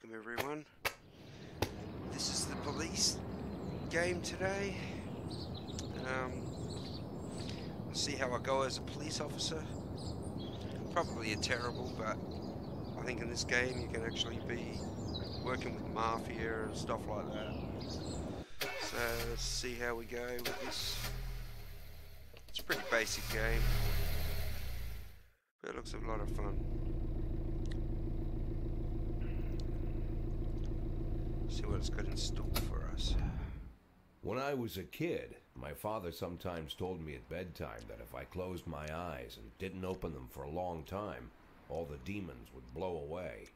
Welcome everyone. This is the police game today. We'll see how I go as a police officer. Probably a terrible, but I think in this game you can actually be working with mafia and stuff like that. So let's see how we go with this. It's a pretty basic game, but it looks a lot of fun. See what it's got in store for us. When I was a kid, my father sometimes told me at bedtime that if I closed my eyes and didn't open them for a long time, all the demons would blow away.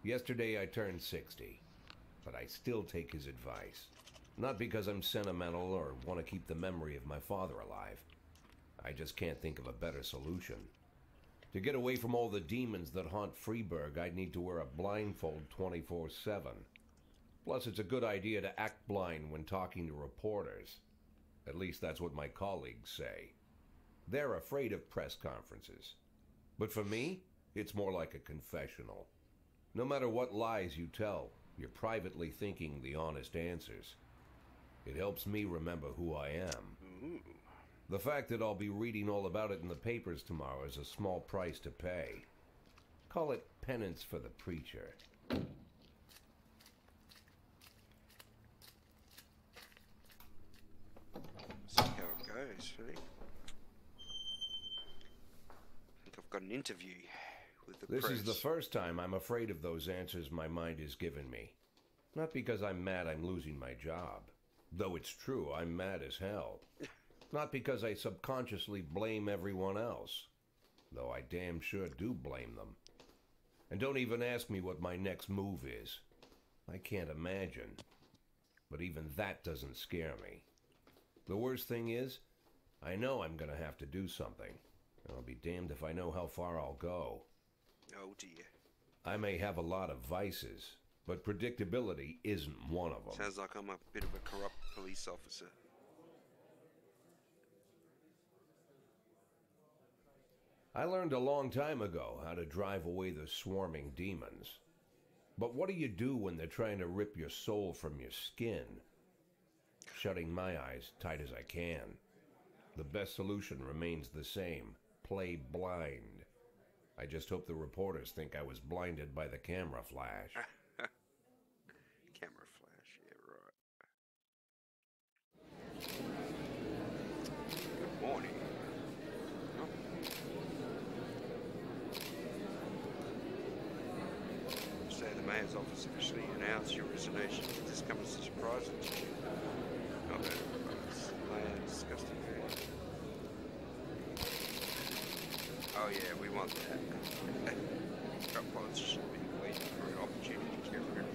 Yesterday I turned 60, but I still take his advice. Not because I'm sentimental or want to keep the memory of my father alive. I just can't think of a better solution. To get away from all the demons that haunt Freeburg, I'd need to wear a blindfold 24/7. Plus, it's a good idea to act blind when talking to reporters. At least that's what my colleagues say. They're afraid of press conferences. But for me, it's more like a confessional. No matter what lies you tell, you're privately thinking the honest answers. It helps me remember who I am. Ooh. The fact that I'll be reading all about it in the papers tomorrow is a small price to pay. Call it penance for the preacher. See how it goes, really. I think I've got an interview with the press. This is the first time I'm afraid of those answers my mind has given me. Not because I'm mad I'm losing my job. Though it's true, I'm mad as hell. Not because I subconsciously blame everyone else. Though I damn sure do blame them. And don't even ask me what my next move is. I can't imagine. But even that doesn't scare me. The worst thing is, I know I'm going to have to do something. I'll be damned if I know how far I'll go. Oh dear. I may have a lot of vices, but predictability isn't one of them. Sounds like I'm a bit of a corrupt police officer. I learned a long time ago how to drive away the swarming demons. But what do you do when they're trying to rip your soul from your skin? Shutting my eyes tight as I can. The best solution remains the same. Play blind. I just hope the reporters think I was blinded by the camera flash. Camera flash, yeah, right. Good morning. Oh. So the mayor's office officially announced your resignation. Did this come as a surprise to you? Not that it's mayor disgusting. Oh yeah, we want that. Our politicians should be waiting for an opportunity to get rid of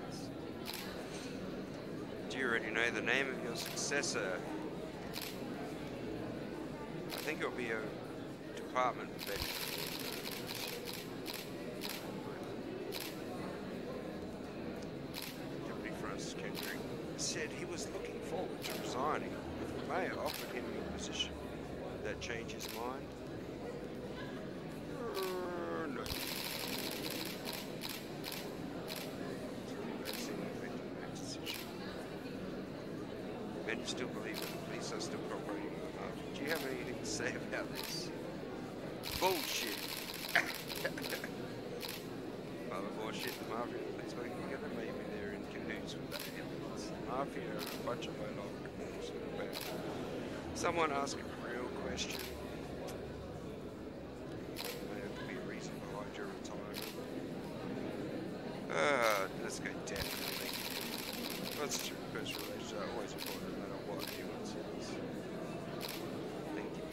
us. Do you already know the name of your successor? I think it'll be a department vet. Deputy Francis Kendrick said he was looking forward to resigning if the mayor offered him your position. Did that change his mind? No. And you still believe that the police are still cooperating with the mafia? Do you have anything to say about this? Bullshit. Mother bullshit, the mafia and the police working together, maybe they're in cahoots with the aliens. The mafia are a bunch of low-level criminals. Someone ask him a real question. Let's go definitely. That's true. Personal relations are always important no matter what anyone says. Thank you.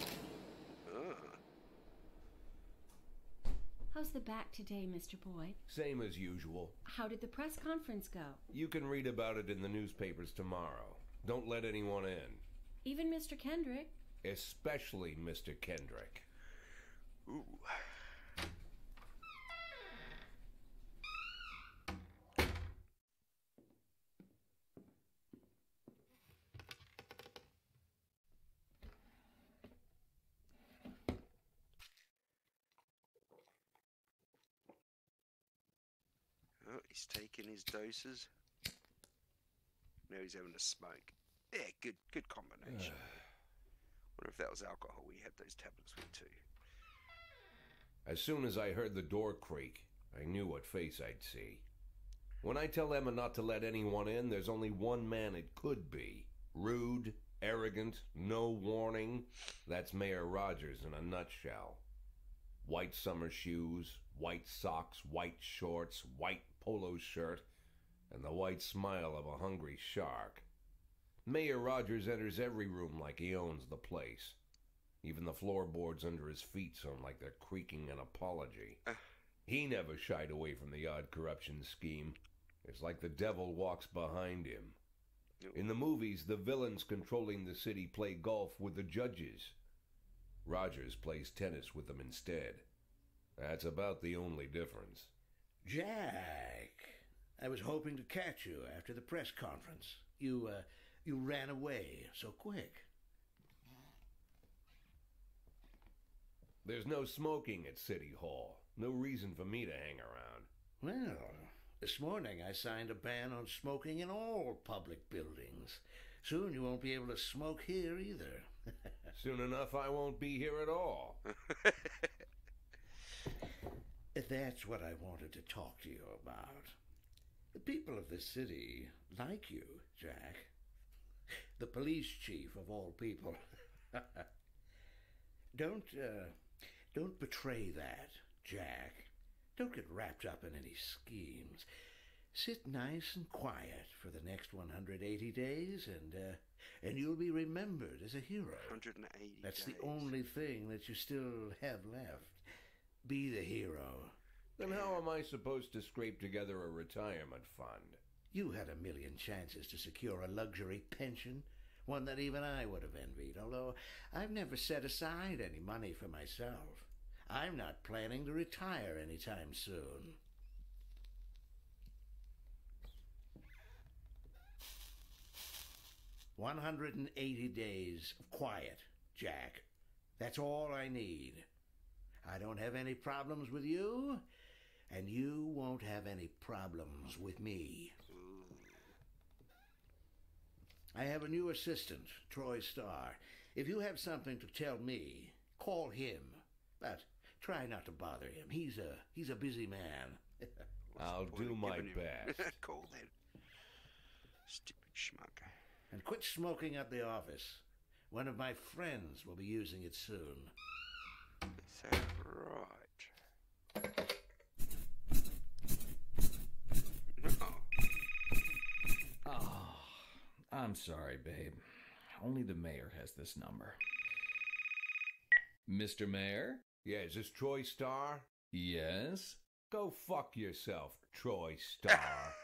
How's the back today, Mr. Boyd? Same as usual. How did the press conference go? You can read about it in the newspapers tomorrow. Don't let anyone in. Even Mr. Kendrick? Especially Mr. Kendrick. Ooh. Oh, he's taking his doses. Now he's having a smoke. Yeah, good combination. Wonder if that was alcohol. We had those tablets with too. As soon as I heard the door creak, I knew what face I'd see. When I tell Emma not to let anyone in, there's only one man it could be. Rude, arrogant, no warning. That's Mayor Rogers in a nutshell. White summer shoes, white socks, white shorts, white polo shirt, and the white smile of a hungry shark. Mayor Rogers enters every room like he owns the place. Even the floorboards under his feet sound like they're creaking an apology. He never shied away from the odd corruption scheme. It's like the devil walks behind him. In the movies, the villains controlling the city play golf with the judges. Rogers plays tennis with them instead. That's about the only difference. Jack, I was hoping to catch you after the press conference. You ran away so quick. There's no smoking at City Hall. No reason for me to hang around. Well, this morning I signed a ban on smoking in all public buildings. Soon you won't be able to smoke here either. Soon enough I won't be here at all. That's what I wanted to talk to you about. The people of this city like you, Jack. The police chief of all people. Don't betray that, Jack. Don't get wrapped up in any schemes. Sit nice and quiet for the next 180 days, and you'll be remembered as a hero. 180 That's days. the only thing that you still have left. Be the hero. Then how am I supposed to scrape together a retirement fund? You had a million chances to secure a luxury pension, one that even I would have envied, although I've never set aside any money for myself. I'm not planning to retire anytime soon. "180 days of quiet, Jack. That's all I need. I don't have any problems with you, and you won't have any problems with me. I have a new assistant, Troy Starr. If you have something to tell me, call him. But try not to bother him. He's a busy man." I'll do my best. Call then. Stupid schmuck. "And quit smoking up the office. One of my friends will be using it soon." Is that right? No. Oh, I'm sorry, babe. Only the mayor has this number. Mr. Mayor? Yeah, is this Troy Starr? Yes? Go fuck yourself, Troy Starr.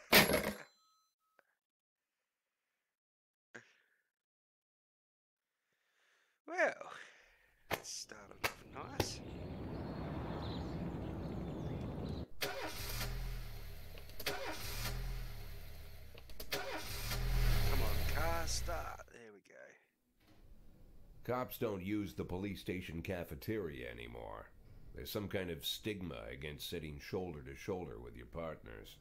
Well, it started off nice. Come on, car start. There we go. Cops don't use the police station cafeteria anymore. There's some kind of stigma against sitting shoulder to shoulder with your partners.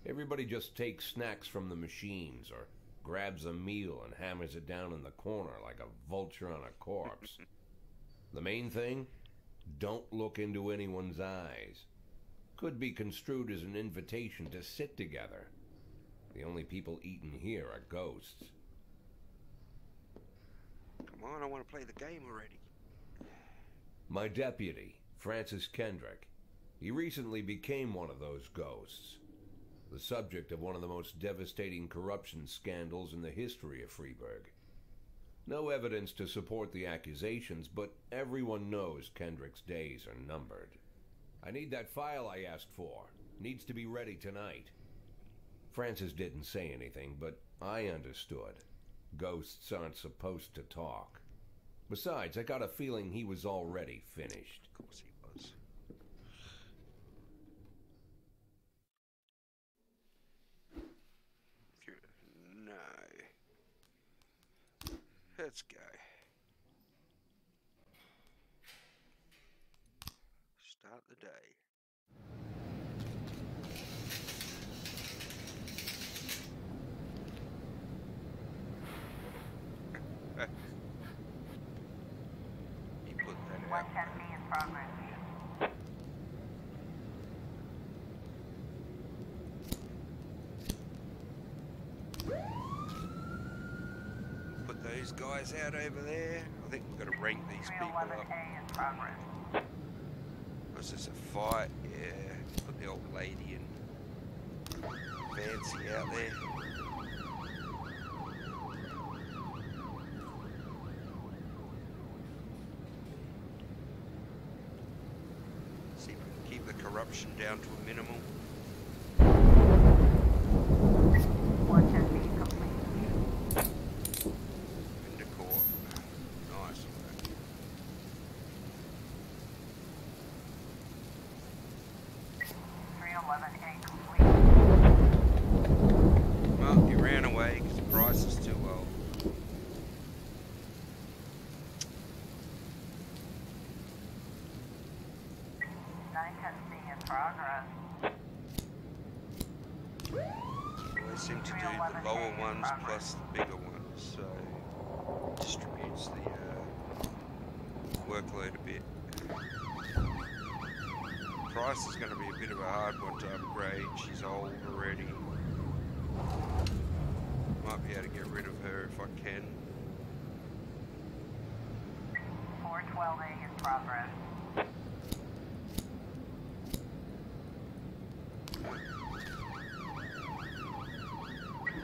Everybody just takes snacks from the machines or grabs a meal and hammers it down in the corner like a vulture on a corpse. The main thing? Don't look into anyone's eyes. Could be construed as an invitation to sit together. The only people eating here are ghosts. Come on, I want to play the game already. My deputy, Francis Kendrick, he recently became one of those ghosts. The subject of one of the most devastating corruption scandals in the history of Freeburg. No evidence to support the accusations, but everyone knows Kendrick's days are numbered. I need that file I asked for. Needs to be ready tonight. Francis didn't say anything, but I understood. Ghosts aren't supposed to talk. Besides, I got a feeling he was already finished. Of course he was. No. Let's go. Start the day. guys out over there. I think we've got to rank these people up. 311A in progress. Was this a fight? Yeah. Put the old lady and Fancy out there. See if we can keep the corruption down to a minimum. 110B complete. Into court. Nice. 311A complete. Well, he ran away because the price is too low. in progress. They seem to do the lower ones plus the bigger ones, so distributes the workload a bit. Price is going to be a bit of a hard one to upgrade. She's old already. Might be able to get rid of her if I can. 412A in progress.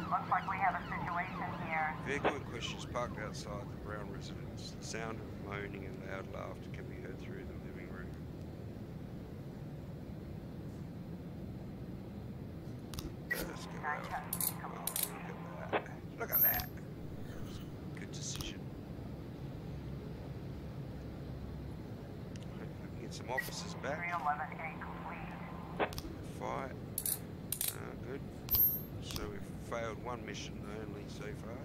Looks like we have a situation here. Vehicle in question is parked outside the Brown residence. The sound of moaning and loud laughter can be heard through the living room. Let's go out. Oh, look at that. Look at that. Good decision. Hope we can get some officers back. 311A complete. Fight. Good. So we've failed one mission only so far.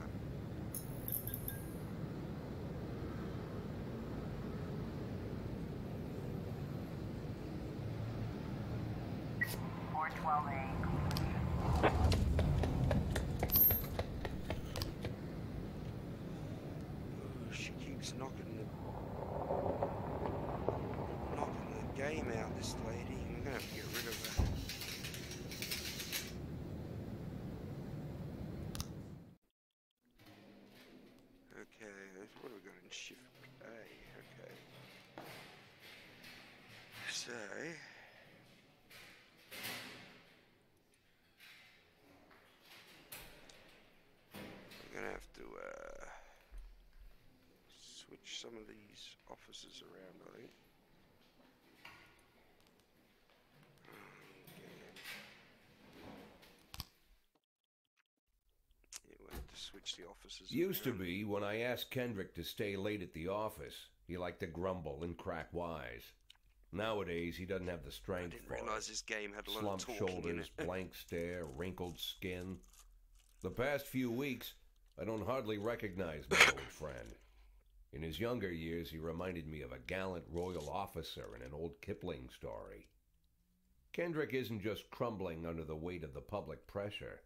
She keeps knocking the game out, this lady. I'm gonna have to get rid of her. Okay, what have we got in shift A? Okay. So we're gonna have to switch some of these officers around, I think. Yeah, we'll have to switch the officers Used to around. be when I asked Kendrick to stay late at the office, he liked to grumble and crack wise. Nowadays, he doesn't have the I strength didn't for it. realise this game had a lot of Slumped talking in shoulders, it. blank stare, wrinkled skin. The past few weeks, I don't hardly recognize my old friend. In his younger years, he reminded me of a gallant royal officer in an old Kipling story. Kendrick isn't just crumbling under the weight of the public pressure,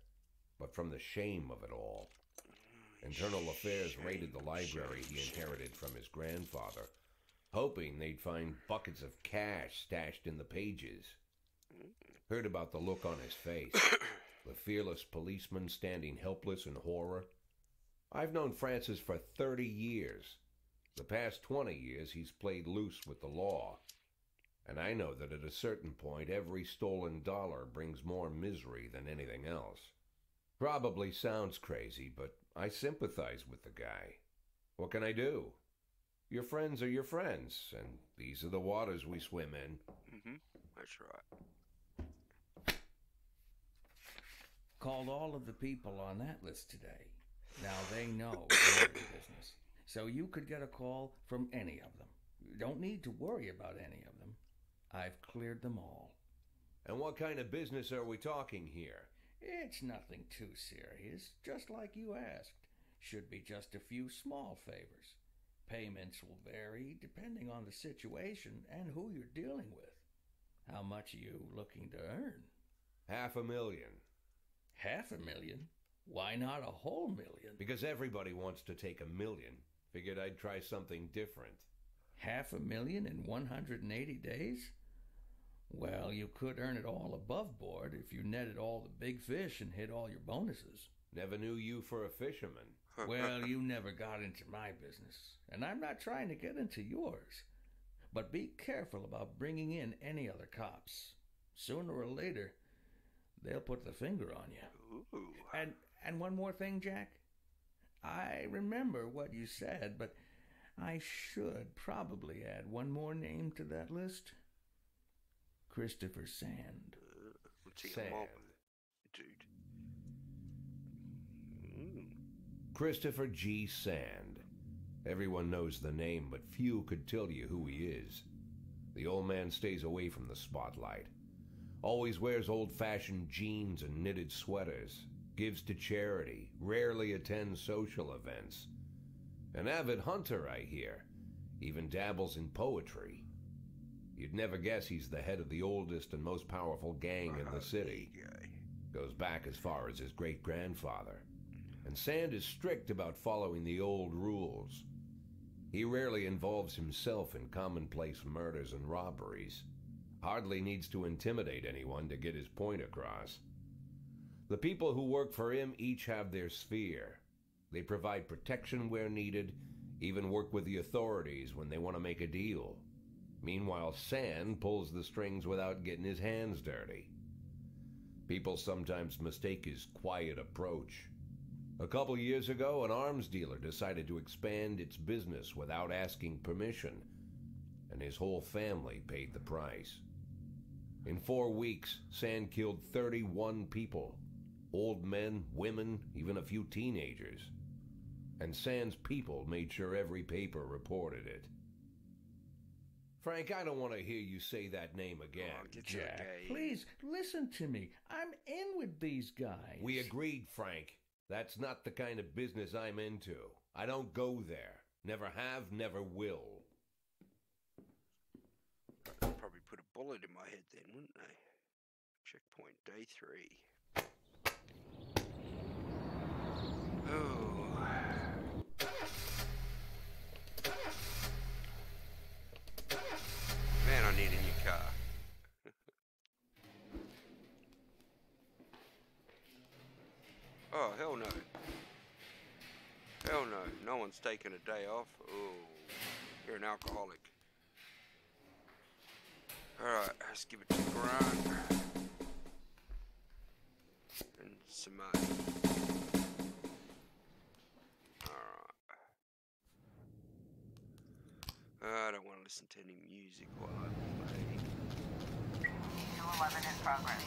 but from the shame of it all. Internal Affairs raided the library he inherited from his grandfather, hoping they'd find buckets of cash stashed in the pages. Heard about the look on his face, the fearless policeman standing helpless in horror. I've known Francis for 30 years. The past 20 years he's played loose with the law. And I know that at a certain point every stolen dollar brings more misery than anything else. Probably sounds crazy, but I sympathize with the guy. What can I do? Your friends are your friends, and these are the waters we swim in. That's right. Called all of the people on that list today. Now they know your business. So you could get a call from any of them. You don't need to worry about any of them. I've cleared them all. And what kind of business are we talking here? It's nothing too serious, just like you asked. Should be just a few small favors. Payments will vary depending on the situation and who you're dealing with. How much are you looking to earn? $500,000. $500,000? Why not a whole million? Because everybody wants to take $1 million. Figured I'd try something different. $500,000 in 180 days? Well, you could earn it all above board if you netted all the big fish and hit all your bonuses. Never knew you for a fisherman. Well, you never got into my business, and I'm not trying to get into yours. But be careful about bringing in any other cops. Sooner or later, they'll put the finger on you. Ooh. And one more thing, Jack. I remember what you said, but I should probably add one more name to that list. Christopher Sand. What's he Sand. a mob, dude? Christopher G. Sand. Everyone knows the name, but few could tell you who he is. The old man stays away from the spotlight. Always wears old-fashioned jeans and knitted sweaters. Gives to charity. Rarely attends social events. An avid hunter, I hear. Even dabbles in poetry. You'd never guess he's the head of the oldest and most powerful gang in the city. Goes back as far as his great-grandfather. And Sand is strict about following the old rules. He rarely involves himself in commonplace murders and robberies. Hardly needs to intimidate anyone to get his point across. The people who work for him each have their sphere. They provide protection where needed, even work with the authorities when they want to make a deal. Meanwhile, Sand pulls the strings without getting his hands dirty. People sometimes mistake his quiet approach. A couple years ago, an arms dealer decided to expand its business without asking permission, and his whole family paid the price. In 4 weeks, Sand killed 31 people. Old men, women, even a few teenagers. And Sand's people made sure every paper reported it. Frank, I don't want to hear you say that name again. Oh, get your Jack, game. please listen to me. I'm in with these guys. We agreed, Frank. That's not the kind of business I'm into. I don't go there. Never have, never will. They'd probably put a bullet in my head then, wouldn't they? Checkpoint day 3. Oh. Man, I need a new car. Oh, hell no. Hell no. No one's taking a day off. Oh, you're an alcoholic. Alright, let's give it to Grant. And some money. Alright. I don't want to listen to any music while I play. 211 in progress.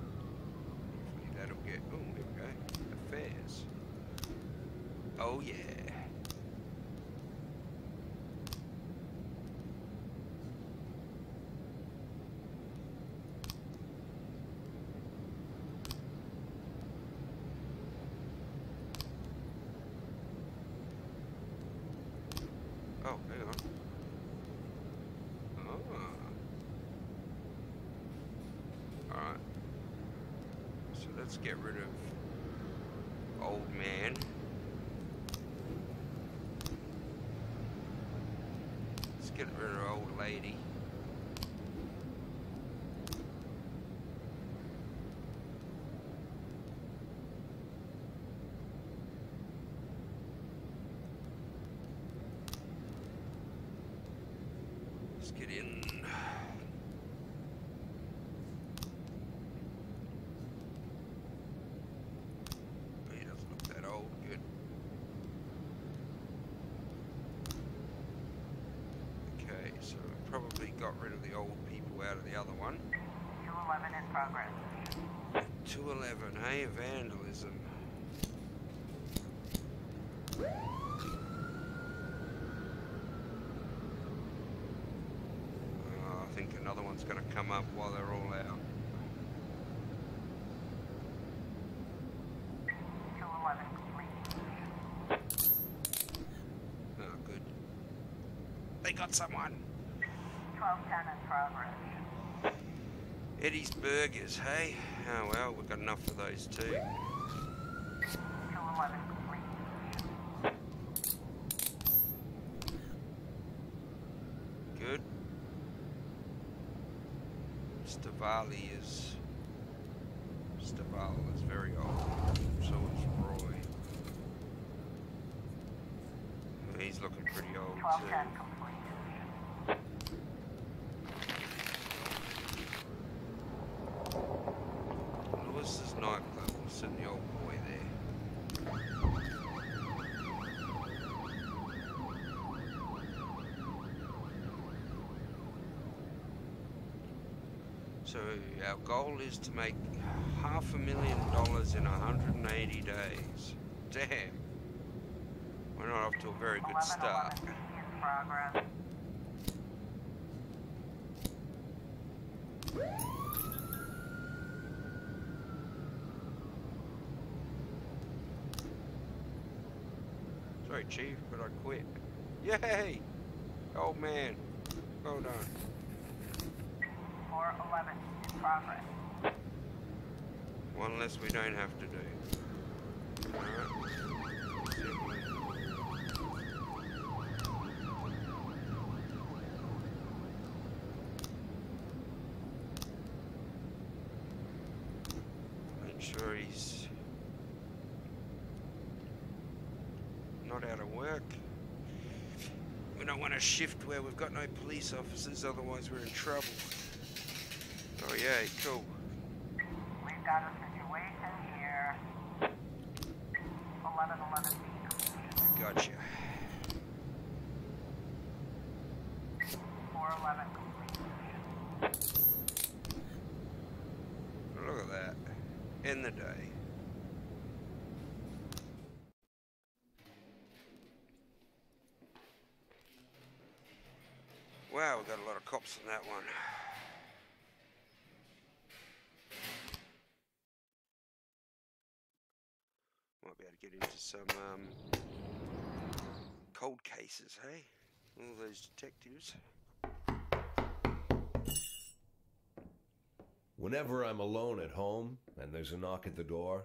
Hopefully that'll get. Oh, there we go. Affairs. Oh, yeah. Oh, hang on. Alright. So let's get rid of old man. Let's get rid of old lady. Let's get in. He doesn't look that old. Good. Okay, so we probably got rid of the old people out of the other one. 211 in progress. 211, hey, vandalism. I think another one's going to come up while they're all out. 211 complete. Oh, good. They got someone. 1210 in progress. Eddie's Burgers, hey? Oh, well, we've got enough of those too. 211 complete. Good. Stavali is very old. So is Roy. He's looking pretty old 1210 too. complete. Lewis's nightclub. We'll send the old boy there. So our goal is to make $500,000 in 180 days. Damn. We're not off to a very good start. 1111 in progress. Sorry, Chief, but I quit. Yay! Old man. Well done. 411 in progress. One less we don't have to do. Alright. Make sure he's not out of work. We don't want a shift where we've got no police officers, otherwise we're in trouble. Oh yeah, cool. We've got a situation here. 1111 B. Gotcha. 411 complete. Look at that. In the day. Wow, we got a lot of cops on that one. Might be able to get into some cold cases, hey? All those detectives. Whenever I'm alone at home and there's a knock at the door,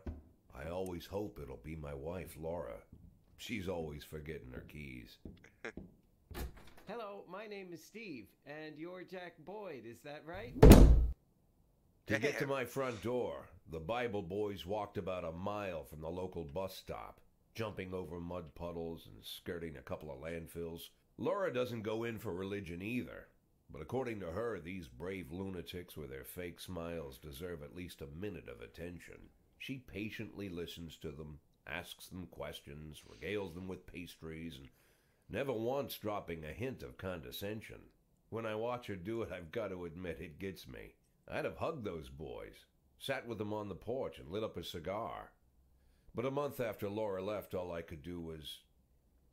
I always hope it'll be my wife, Laura. She's always forgetting her keys. Hello, my name is Steve, and you're Jack Boyd, is that right? To get to my front door, the Bible boys walked about a mile from the local bus stop, jumping over mud puddles and skirting a couple of landfills. Laura doesn't go in for religion either, but according to her, these brave lunatics with their fake smiles deserve at least a minute of attention. She patiently listens to them, asks them questions, regales them with pastries, and never once dropping a hint of condescension. When I watch her do it, I've got to admit it gets me. I'd have hugged those boys, sat with them on the porch and lit up a cigar. But a month after Laura left, all I could do was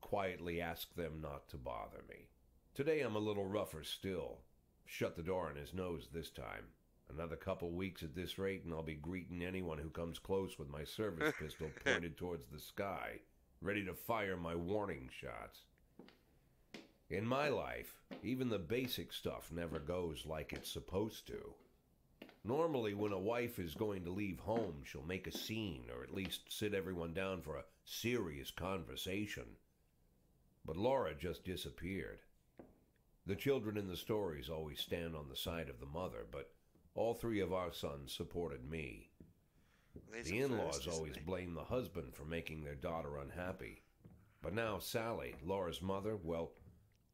quietly ask them not to bother me. Today I'm a little rougher still. Shut the door on his nose this time. Another couple weeks at this rate and I'll be greeting anyone who comes close with my service pistol pointed towards the sky, ready to fire my warning shots. In my life, even the basic stuff never goes like it's supposed to. Normally, when a wife is going to leave home, she'll make a scene, or at least sit everyone down for a serious conversation. But Laura just disappeared. The children in the stories always stand on the side of the mother, but all three of our sons supported me. The in-laws always blame the husband for making their daughter unhappy. But now Sally, Laura's mother, well,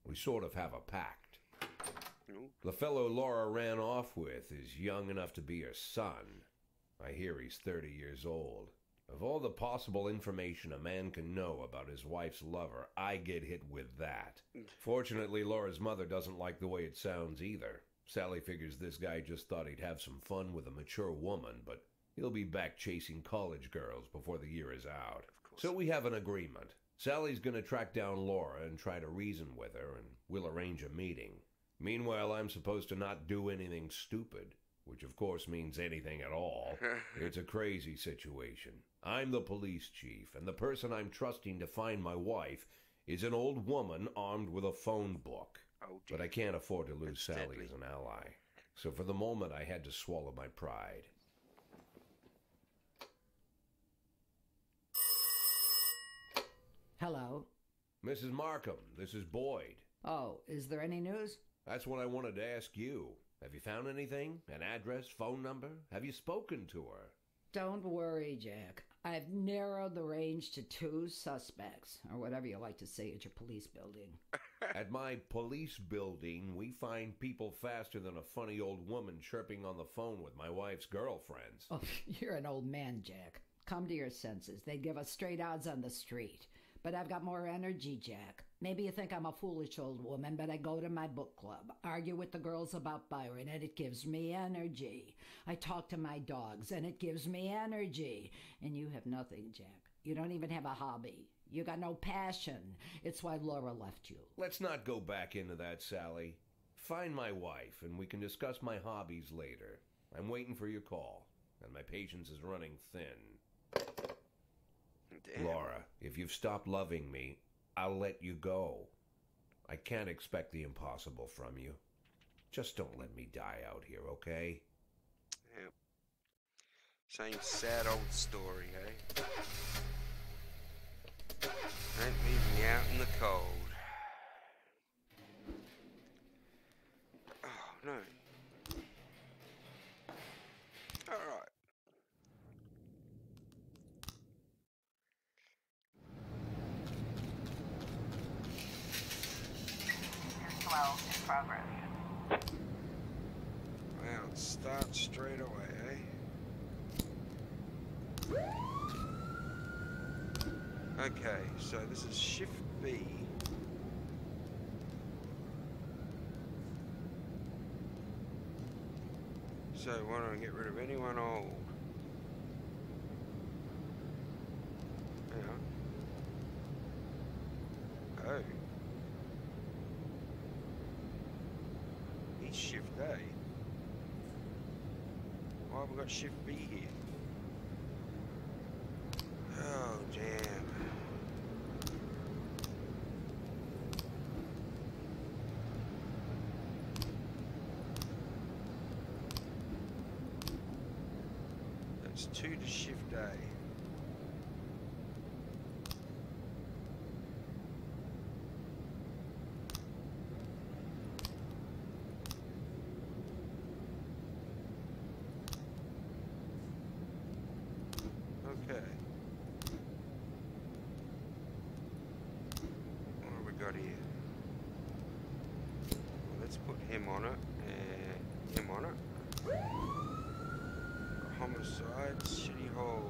we sort of have a pact. The fellow Laura ran off with is young enough to be her son. I hear he's 30 years old. Of all the possible information a man can know about his wife's lover, I get hit with that. Fortunately, Laura's mother doesn't like the way it sounds either. Sally figures this guy just thought he'd have some fun with a mature woman, but he'll be back chasing college girls before the year is out. So we have an agreement. Sally's gonna track down Laura and try to reason with her, and we'll arrange a meeting. Meanwhile, I'm supposed to not do anything stupid, which of course means anything at all. It's a crazy situation. I'm the police chief, and the person I'm trusting to find my wife is an old woman armed with a phone book. Oh, dear. But I can't afford to lose That's Sally deadly. as an ally. So for the moment, I had to swallow my pride. Hello. Mrs. Markham, this is Boyd. Oh, is there any news? That's what I wanted to ask you. Have you found anything? An address, phone number? Have you spoken to her? Don't worry, Jack. I've narrowed the range to 2 suspects, or whatever you like to say at your police building. At my police building, we find people faster than a funny old woman chirping on the phone with my wife's girlfriends. Oh, you're an old man, Jack. Come to your senses. They give us straight odds on the street. But I've got more energy, Jack. Maybe you think I'm a foolish old woman, but I go to my book club, argue with the girls about Byron, and it gives me energy. I talk to my dogs, and it gives me energy. And you have nothing, Jack. You don't even have a hobby. You got no passion. It's why Laura left you. Let's not go back into that, Sally. Find my wife, and we can discuss my hobbies later. I'm waiting for your call, and my patience is running thin. Damn. Laura, if you've stopped loving me, I'll let you go. I can't expect the impossible from you. Just don't let me die out here, okay? Yep. Same sad old story, eh? Don't leave me out in the cold. Oh, no. Alright. Is 12 in progress. Well, it starts straight away, eh? Okay, so this is Shift B. So why don't I get rid of anyone old? Yeah. Oh. He's Shift A. Why have we got Shift B here? Oh, damn. That's 2 to Shift A. Okay. What have we got here? Well, let's put him on it and him on it. Homicide, City Hall.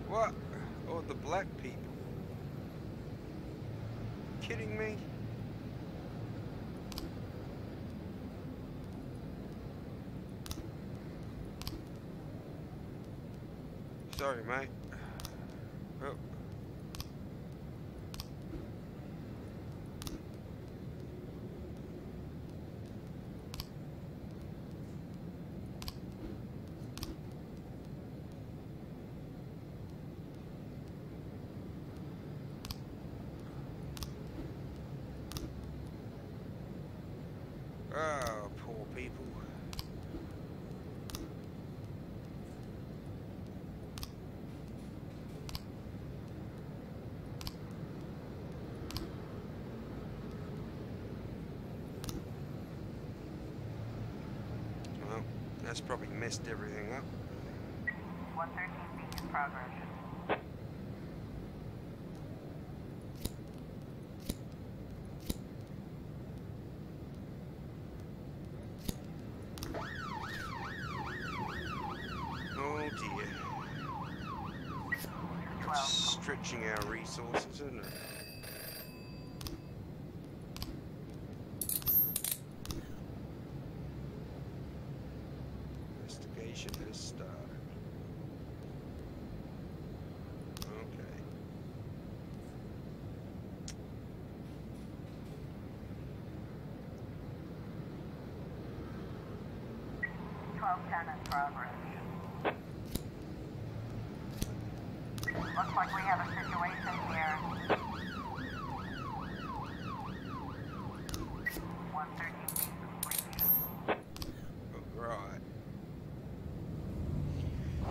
What? Oh, the black people. Kidding me? Sorry, mate. Oh. Oh, poor people. Well, that's probably messed everything up. 113B in progress. Oh dear. 12. Stretching our resources, isn't it? Investigation has started. Okay. In progress. Looks like we have a situation here. 113 completion. Right.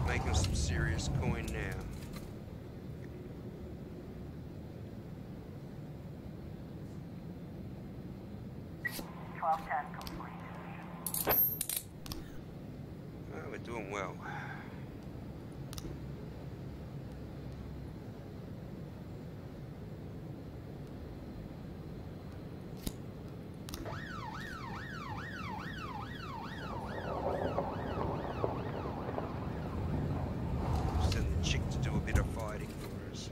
Making some serious coin now. we're doing well. Send the chick to do a bit of fighting for us.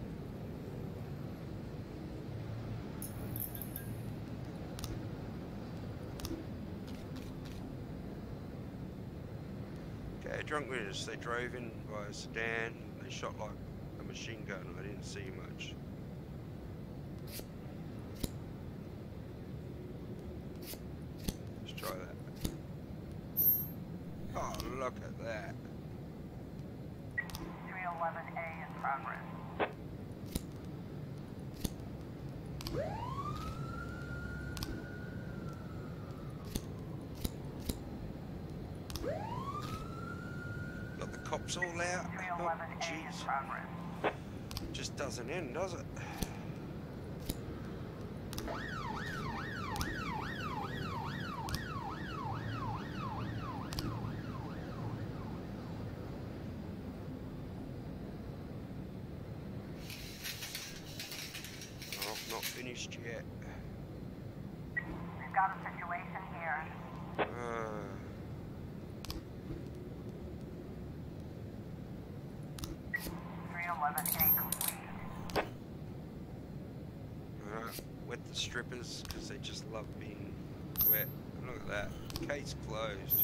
Okay, drunk with us. They drove in by a sedan. They shot like a machine gun. I didn't see much. Let's try that. Oh, look at that. 311A in progress. Got the cops all out. Oh, 311A in jeez. progress. Just doesn't end, does it? Oh, not finished yet. We've got a situation here. Uh, 311A complete. wet the strippers because they just love being wet. Look at that. Case closed.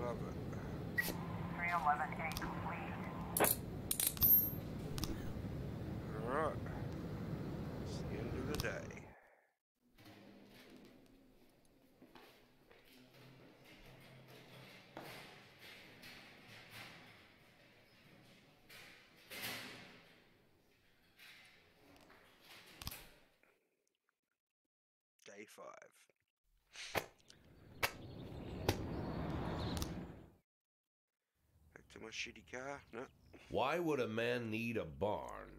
Love it. 311A complete. Alright. It's the end of the day. Day 5. Back to my shitty car. No. Why would a man need a barn?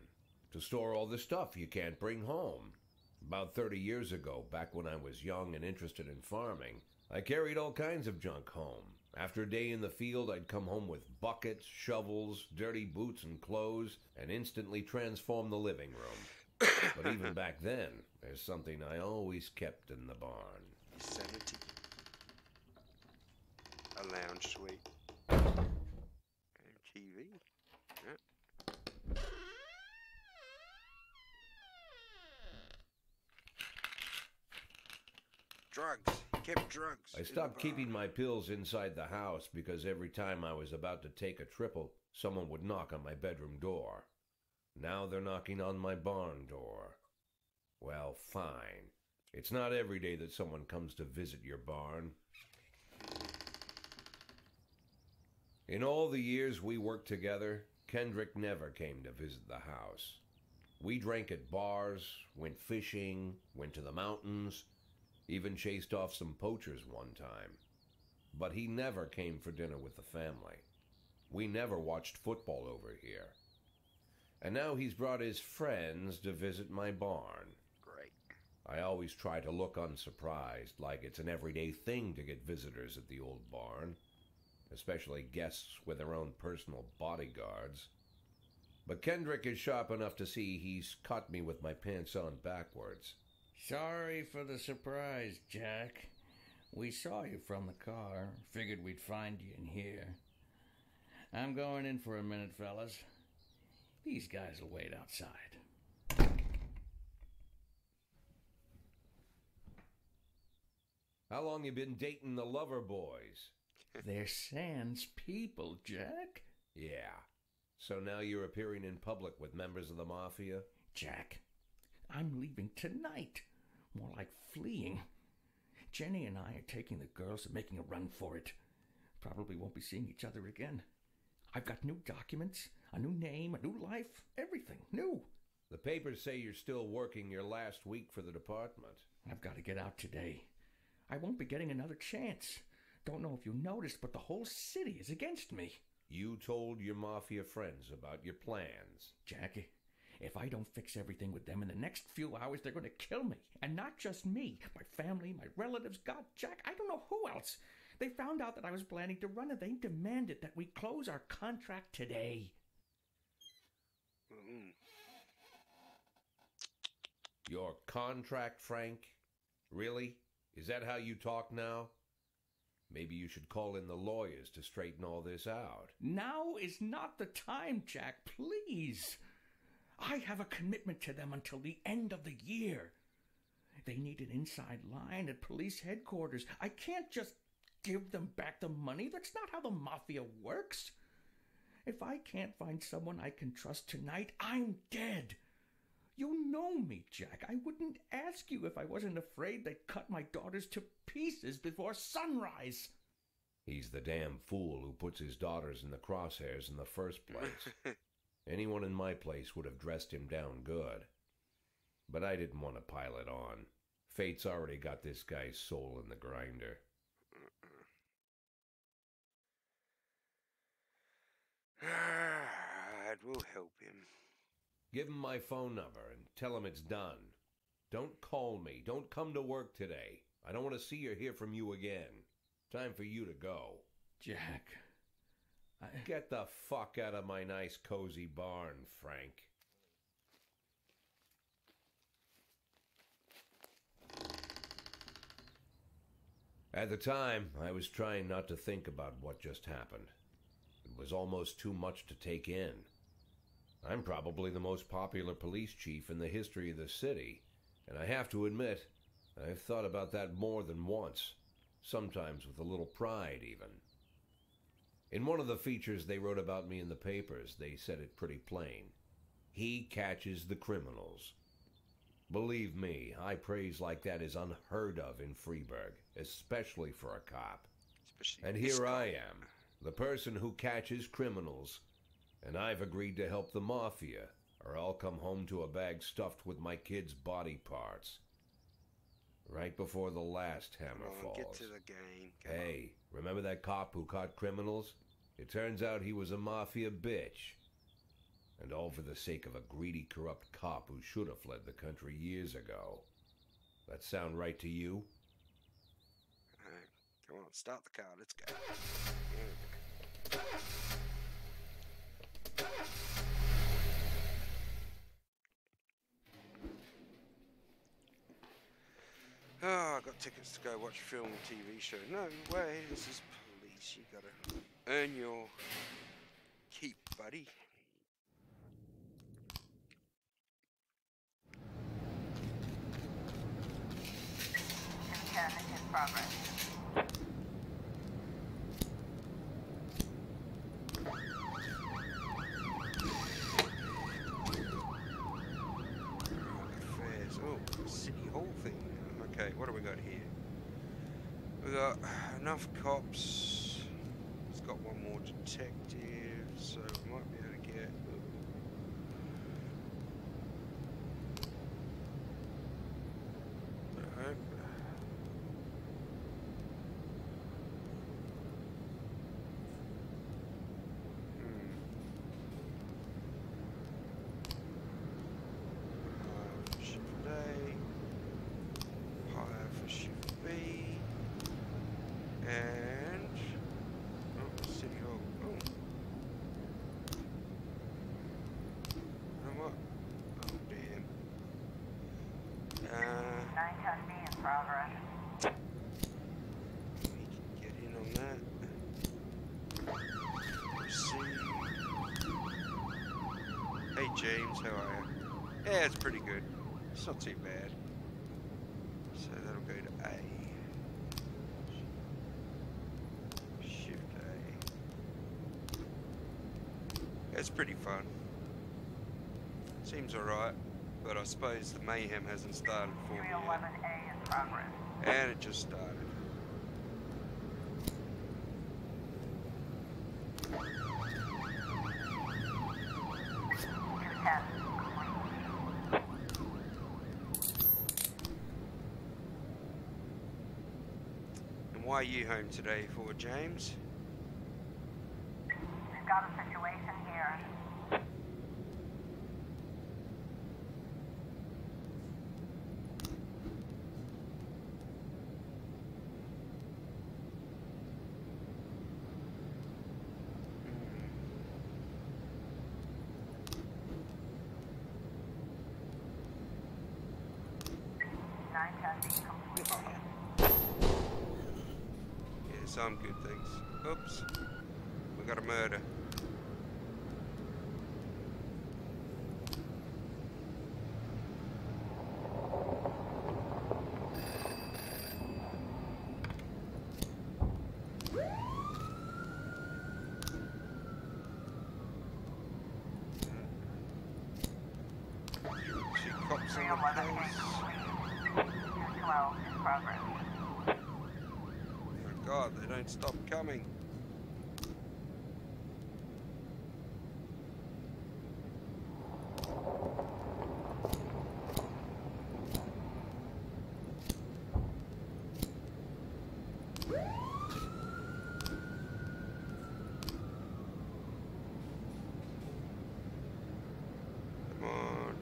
To store all the stuff you can't bring home. About 30 years ago, back when I was young and interested in farming, I carried all kinds of junk home. After a day in the field, I'd come home with buckets, shovels, dirty boots and clothes, and instantly transform the living room. But even back then, there's something I always kept in the barn. Sanity. A lounge suite. TV. Yeah. Drugs. He kept drugs. I stopped keeping my pills inside the house because every time I was about to take a triple, someone would knock on my bedroom door. Now they're knocking on my barn door. Well, fine. It's not every day that someone comes to visit your barn. In all the years we worked together, Kendrick never came to visit the house. We drank at bars, went fishing, went to the mountains, even chased off some poachers one time. But he never came for dinner with the family. We never watched football over here. And now he's brought his friends to visit my barn. Great. I always try to look unsurprised, like it's an everyday thing to get visitors at the old barn, especially guests with their own personal bodyguards. But Kendrick is sharp enough to see he's caught me with my pants on backwards. Sorry for the surprise, Jack. We saw you from the car. Figured we'd find you in here. I'm going in for a minute, fellas. These guys will wait outside. How long you been dating the lover boys? They're sans people, Jack. Yeah. So now you're appearing in public with members of the mafia? Jack, I'm leaving tonight. More like fleeing. Jenny and I are taking the girls and making a run for it. Probably won't be seeing each other again. I've got new documents, a new name, a new life, everything new. The papers say you're still working your last week for the department. I've got to get out today. I won't be getting another chance. Don't know if you noticed, but the whole city is against me. You told your mafia friends about your plans. Jackie, If I don't fix everything with them in the next few hours, they're going to kill me. And not just me. My family, my relatives, God, Jack, I don't know who else. They found out that I was planning to run and they demanded that we close our contract today. Your contract, Frank? Really? Is that how you talk now? Maybe you should call in the lawyers to straighten all this out. Now is not the time, Jack, please. I have a commitment to them until the end of the year. They need an inside line at police headquarters. I can't just give them back the money. That's not how the mafia works. If I can't find someone I can trust tonight, I'm dead. You know me, Jack. I wouldn't ask you if I wasn't afraid they'd cut my daughters to pieces before sunrise. He's the damn fool who puts his daughters in the crosshairs in the first place. Anyone in my place would have dressed him down good. But I didn't want to pile it on. Fate's already got this guy's soul in the grinder. It will help him. Give him my phone number and tell him it's done. Don't call me. Don't come to work today. I don't want to see or hear from you again. Time for you to go. Jack, Get the fuck out of my nice cozy barn, Frank. At the time, I was trying not to think about what just happened. It was almost too much to take in. I'm probably the most popular police chief in the history of the city, and I have to admit, I've thought about that more than once, sometimes with a little pride even. In one of the features they wrote about me in the papers, they said it pretty plain. He catches the criminals. Believe me, high praise like that is unheard of in Freeburg, especially for a cop. And here I am, the person who catches criminals, and I've agreed to help the mafia, or I'll come home to a bag stuffed with my kids' body parts. Right before the last hammer falls. Get to the game. Hey, remember that cop who caught criminals? It turns out he was a mafia bitch. And all for the sake of a greedy, corrupt cop who should have fled the country years ago. That sound right to you? Come on, start the car. Let's go. Oh, I got tickets to go watch a film and TV show. No way, this is police. You gotta earn your keep, buddy. In progress. Affairs. Oh, City Hall thing. Okay, what do we got here? We got enough cops. It's got one more detective, so we might be able to get. No. Shift A. Hire for Shift B. And City Hall. Oh. And what? Oh damn. 910B in progress. We can get in on that. See. Hey James, how are you? Yeah, it's pretty good. It's not too bad. So that'll go to A. Shift A. It's pretty fun. Seems alright, but I suppose the mayhem hasn't started for me yet. 311A in progress. And it just started. And why are you home today for, James? We've got a situation here. Time testing complete. Yeah, some good things. Oops. We got a murder. Two cops on the 311 case. complete. 212 in progress. Oh God, they don't stop coming. Come on.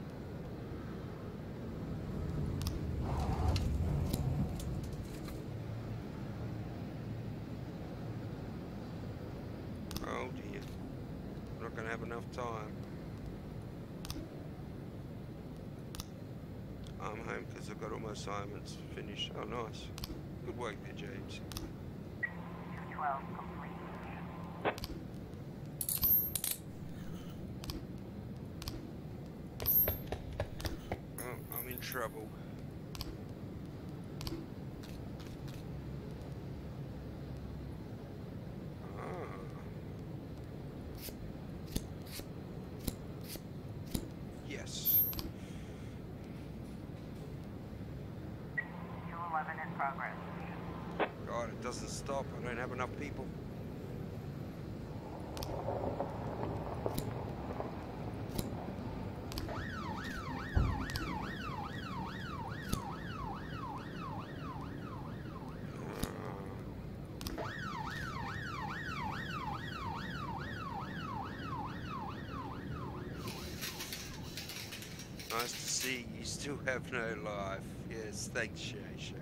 Oh dear. We're not going to have enough time. I'm home because I've got all my assignments finished. Oh, nice. Good work there, James. 212 complete. Oh, I'm in trouble. Ah. Yes. 211 in progress. God, it doesn't stop. I don't have enough people. Nice to see you still have no life. Yes, thanks, Shay Shay.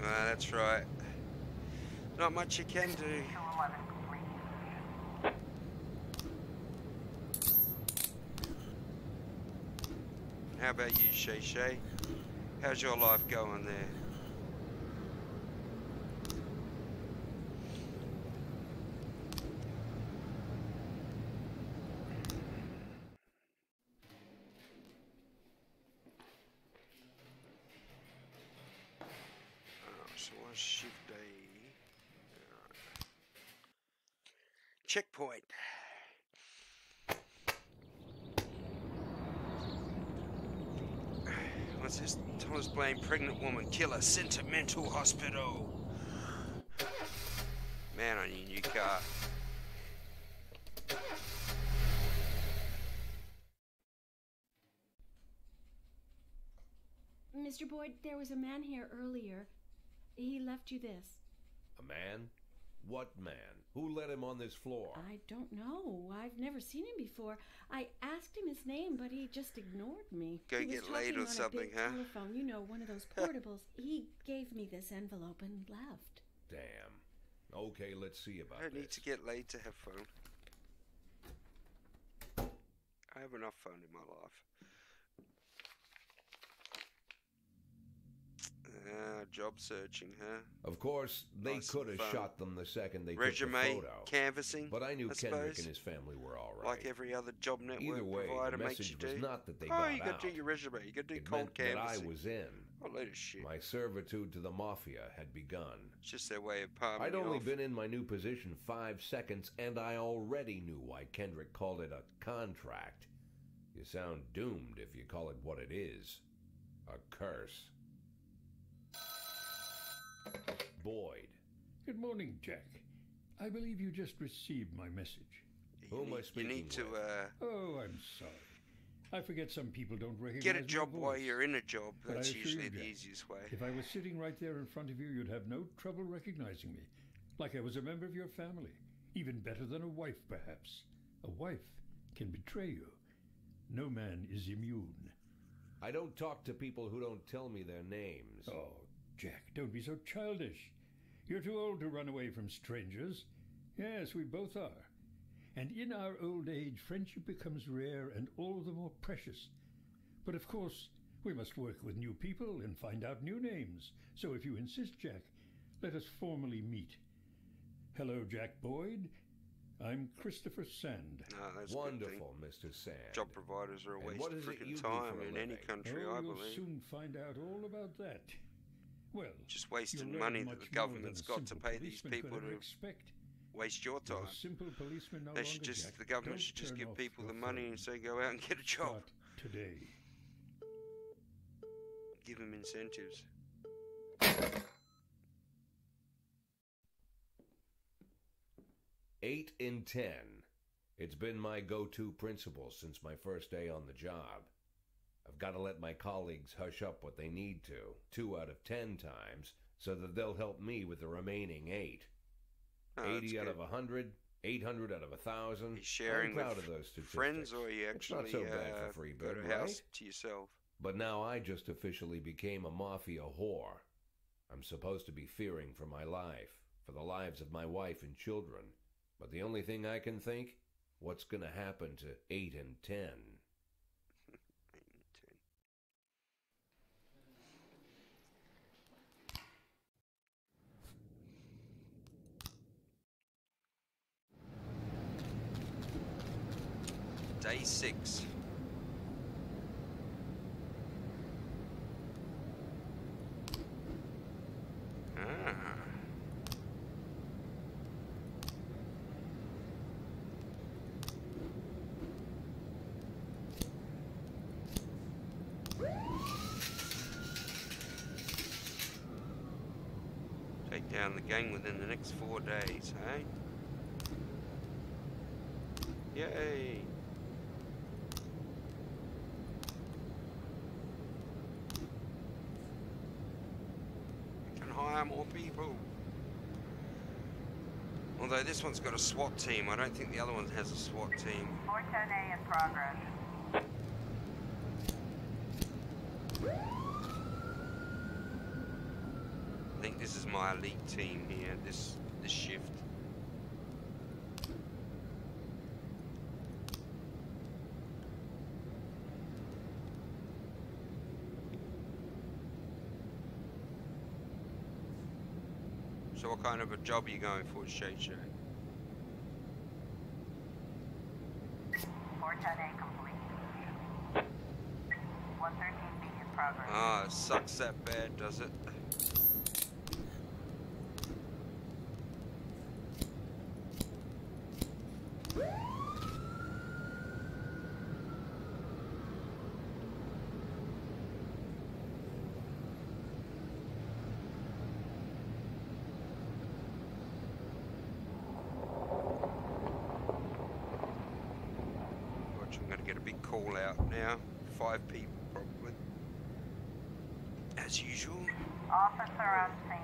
Ah, that's right. Not much you can do. 211 complete. How about you, Shay Shay? How's your life going there? So what's shift A? Alright. Checkpoint. What's this? Thomas Blaine, pregnant woman, killer, sent to mental hospital. Man on your new car. Mr. Boyd, there was a man here earlier. He left you this. A man? What man? Who let him on this floor? I don't know. I've never seen him before. I asked him his name, but he just ignored me. Go He was get laid talking or on something, a big huh? telephone, you know, one of those portables. He gave me this envelope and left. Damn. Okay, let's see about I don't this. need to get laid to have fun. I have enough fun in my life. Job searching, huh? Of course, they Nice could have fun. shot them the second they took Resume, the photo. canvassing. But I knew I Kendrick suppose. and his family were all right. Like every other job network Either way, provider the makes message you was do. not that they Oh, got you got out. to do your resume. You got to do It cold meant that I canvassing. was in. Oh, load of shit. My servitude to the Mafia had begun. It's just their way of palming I'd you only off. been in my new position 5 seconds, and I already knew why Kendrick called it a contract. You sound doomed if you call it what it is. A curse. Boyd. Good morning, Jack. I believe you just received my message. Who am I You speaking need to with? Oh, I'm sorry. I forget some people don't recognize get a my job while voice. you're in a job. But I That's assure usually you, the Jack, easiest way. If I was sitting right there in front of you, you'd have no trouble recognizing me. Like I was a member of your family. Even better than a wife, perhaps. A wife can betray you. No man is immune. I don't talk to people who don't tell me their names. Oh, Jack, don't be so childish. You're too old to run away from strangers. Yes, we both are. And in our old age, friendship becomes rare and all the more precious. But of course, we must work with new people and find out new names. So if you insist, Jack, let us formally meet. Hello, Jack Boyd. I'm Christopher Sand. No, that's Wonderful, Mr. Sand. Job providers are a And waste what of is it you freaking do time for a in any living? country, Oh, I you'll believe. soon find out all about that. Well, Just you'll wasting learn money much that the more government's than a got to simple pay these policeman people could ever to expect. waste your You're time. a simple policeman no They should longer, just, Jack. the government Don't should just turn give off people your the money phone. and say go out and get a job. Start today. Give them incentives. 8 in 10. It's been my go-to principle since my first day on the job. I've got to let my colleagues hush up what they need to, 2 out of 10 times, so that they'll help me with the remaining 8. Oh, that's 80 out good. of 100, 800 out of 1,000. Are you sharing I'm proud with of those statistics. friends, or you It's not actually so bad for free go bird, to house right? to yourself? But now I just officially became a mafia whore. I'm supposed to be fearing for my life, for the lives of my wife and children. But the only thing I can think, what's going to happen to 8 and 10? 8 and 10. Day 6. Ah. Take down the gang within the next 4 days, eh? Yay! We can hire more people. Although this one's got a SWAT team, I don't think the other one has a SWAT team. 410A in progress. I think this is my elite team here, this shift. So what kind of a job are you going for, Shay Shay? 410A complete. 113B in progress. Ah, it sucks that bad, does it? Watch, I'm gonna get a big call out now. 5 people probably. As usual. Officer on scene.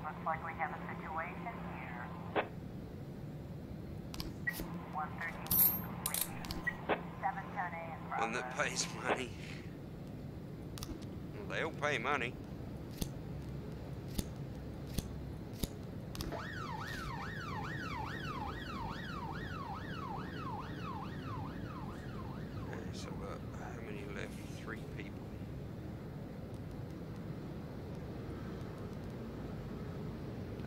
Looks like we have a situation here. 113B complete. 710A in progress. One that pays money. Well, they all pay money. Okay, so how many left? 3 people.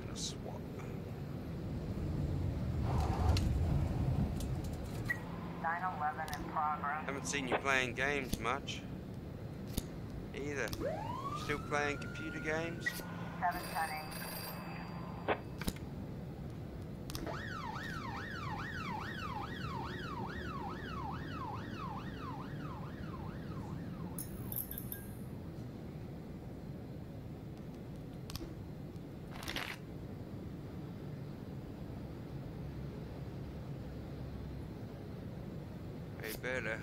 And a SWAT. 911 in progress. Haven't seen you playing games much. Either. You still playing computer games? 710A. Hey, better.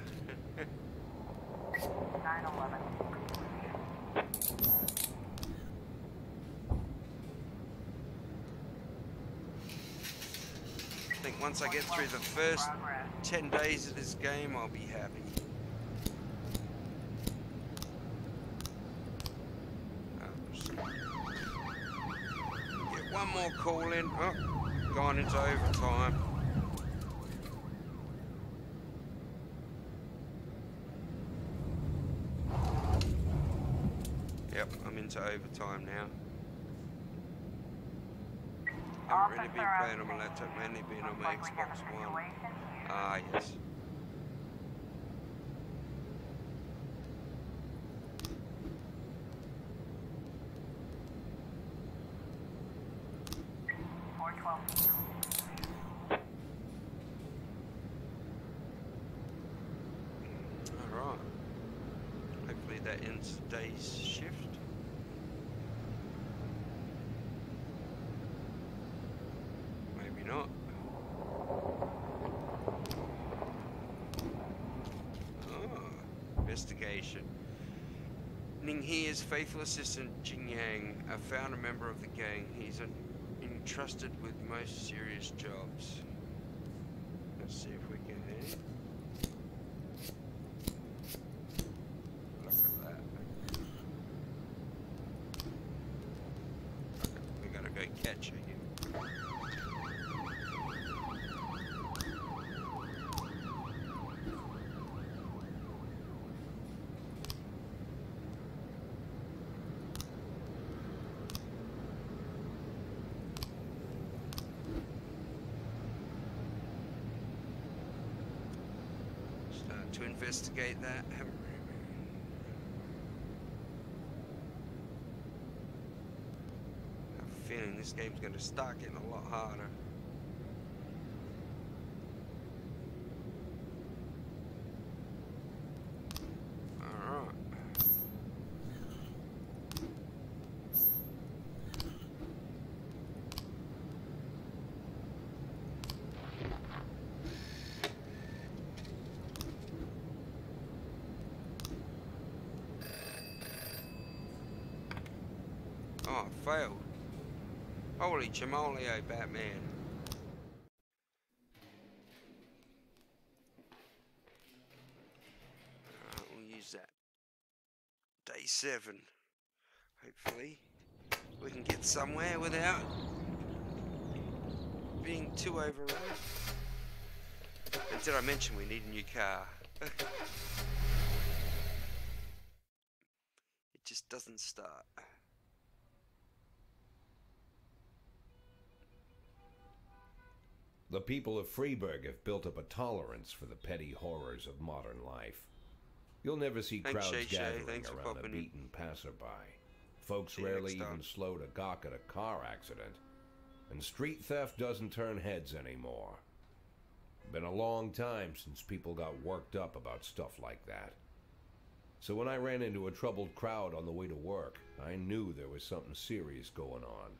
911. I think once I get through the first 10 days of this game, I'll be happy. Get one more call in. Oh, gone into overtime. into overtime now. Haven't really been playing on my laptop, mainly been on my Xbox One. Ah, yes. Alright. Hopefully that ends today's shift. Maybe not. Oh, investigation. Ning He's faithful assistant Jing Yang, a founder member of the gang. He's entrusted with most serious jobs. Let's see if we can hear. Look at that. Okay, we gotta go catch him. To investigate that. I have a feeling this game's going to start getting a lot harder. Alright. Oh, I failed. Holy Jamolio, Batman. We'll use that. Day 7. Hopefully, we can get somewhere without being too overrun. And did I mention we need a new car? It just doesn't start. The people of Freeburg have built up a tolerance for the petty horrors of modern life. You'll never see Thanks, crowds Shay Shay. gathering Thanks for around a popping in. beaten passerby. Folks See you rarely next even time. slow to gawk at a car accident. And street theft doesn't turn heads anymore. Been a long time since people got worked up about stuff like that. So when I ran into a troubled crowd on the way to work, I knew there was something serious going on.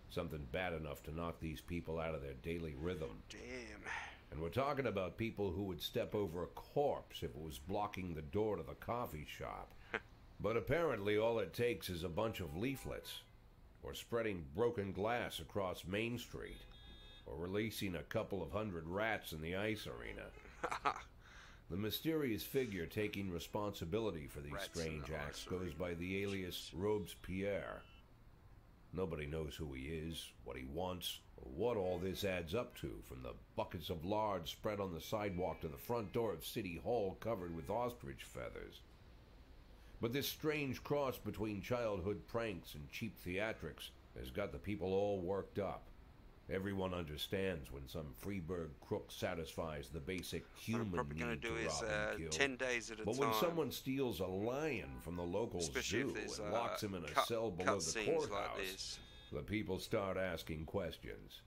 Something bad enough to knock these people out of their daily rhythm. Damn. And we're talking about people who would step over a corpse if it was blocking the door to the coffee shop. But apparently all it takes is a bunch of leaflets, or spreading broken glass across Main Street, or releasing a couple of hundred rats in the ice arena. The mysterious figure taking responsibility for these Rats strange in the acts ice goes arena. by the alias Robespierre. Nobody knows who he is, what he wants, or what all this adds up to, from the buckets of lard spread on the sidewalk to the front door of City Hall covered with ostrich feathers. But this strange cross between childhood pranks and cheap theatrics has got the people all worked up. Everyone understands when some Freeburg crook satisfies the basic What human I'm probably going need to do to is rob and kill. 10 days at a But time. when someone steals a lion from the local Especially if zoo there's and locks him in a cell below cut the scenes courthouse, like this. the people start asking questions.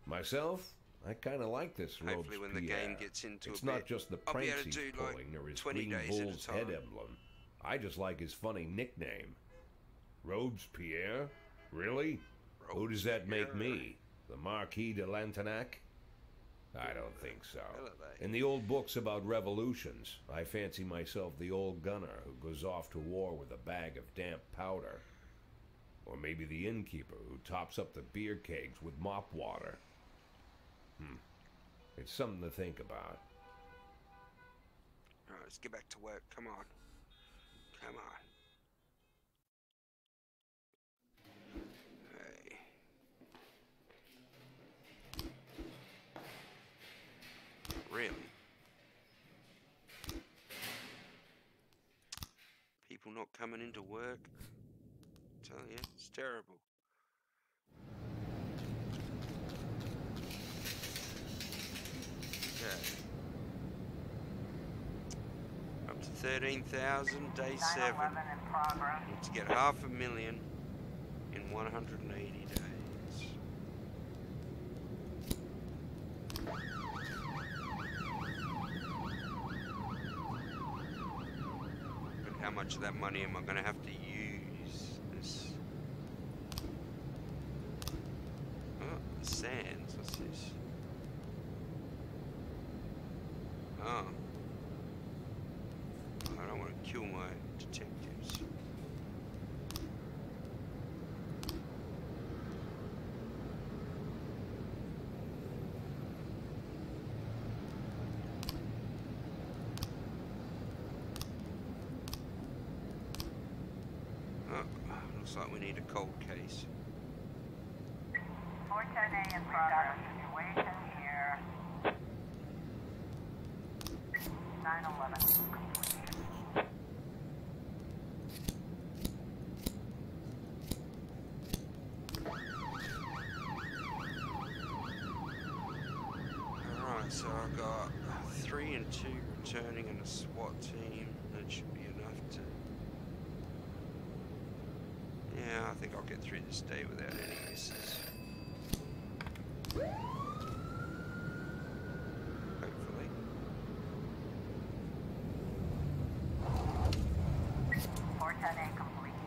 Myself, I kind of like this Robespierre. Hopefully when the game gets into It's a not bit, just the I'll be pranks able to he's do, like, pulling or his 20 Green days at a Bull's head time. emblem. I just like his funny nickname. Robespierre? Really? Who does that make me? The Marquis de Lantenac? I don't think so. Hello there. In the old books about revolutions, I fancy myself the old gunner who goes off to war with a bag of damp powder. Or maybe the innkeeper who tops up the beer kegs with mop water. It's something to think about. Alright, let's get back to work. Come on. Come on. Hey. Really? People not coming into work. I'm telling you, it's terrible. Okay. Up to 13,000, day 7. In progress. Need to get 500,000 in 180 days. But how much of that money am I going to have to use? This. Oh, sands. What's this? Oh. I don't want to kill my detectives. Oh, looks like we need a cold case. 410A in progress. Situation here. 911. Alright, so I got 3 and 2 returning and a SWAT team. That should be enough to... Yeah, I think I'll get through this day without any misses. Hopefully. 410A complete.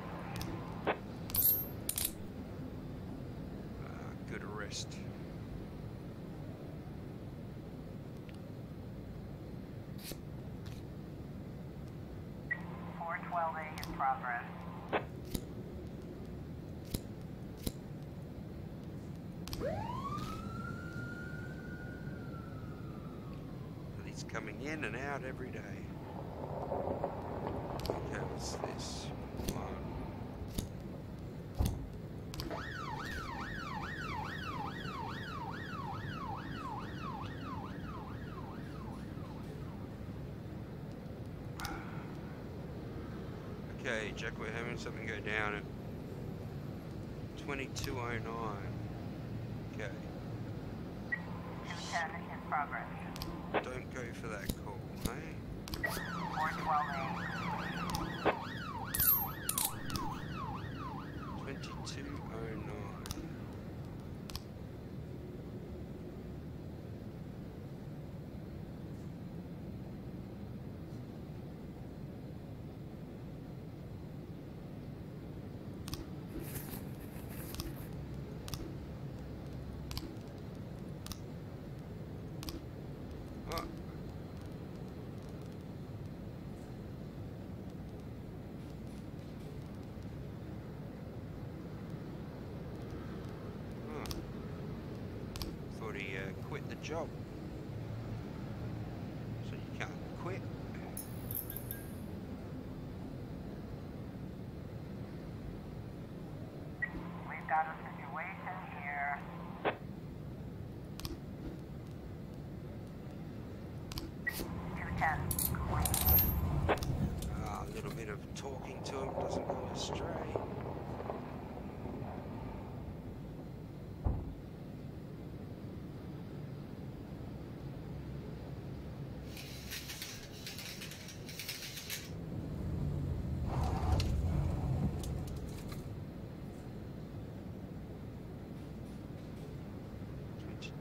Good arrest. In progress. He's coming in and out every day. Okay, what's this? Okay, Jack, we're having something go down at 2209. Okay. 210 in progress. Don't go for that call, hey? 412A. 2209. Quit the job. So you can't quit. We've got a situation here. A little bit of talking to him doesn't go astray.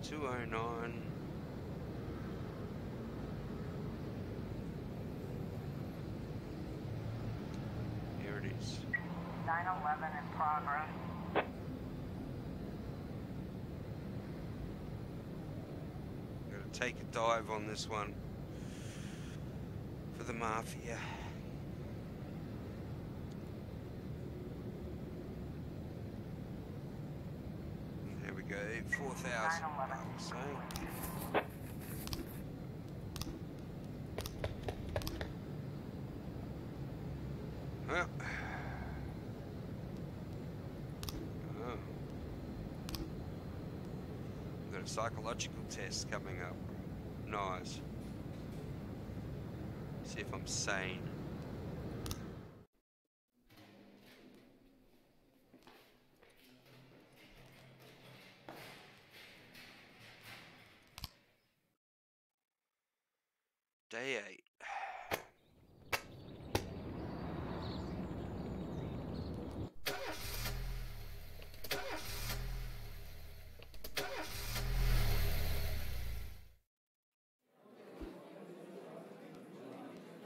$209. Here it is. 911 in progress. Gotta take a dive on this one for the mafia. There we go, 4,000 bucks, eh? Well, oh. Got a psychological test coming up. Nice. See if I'm sane.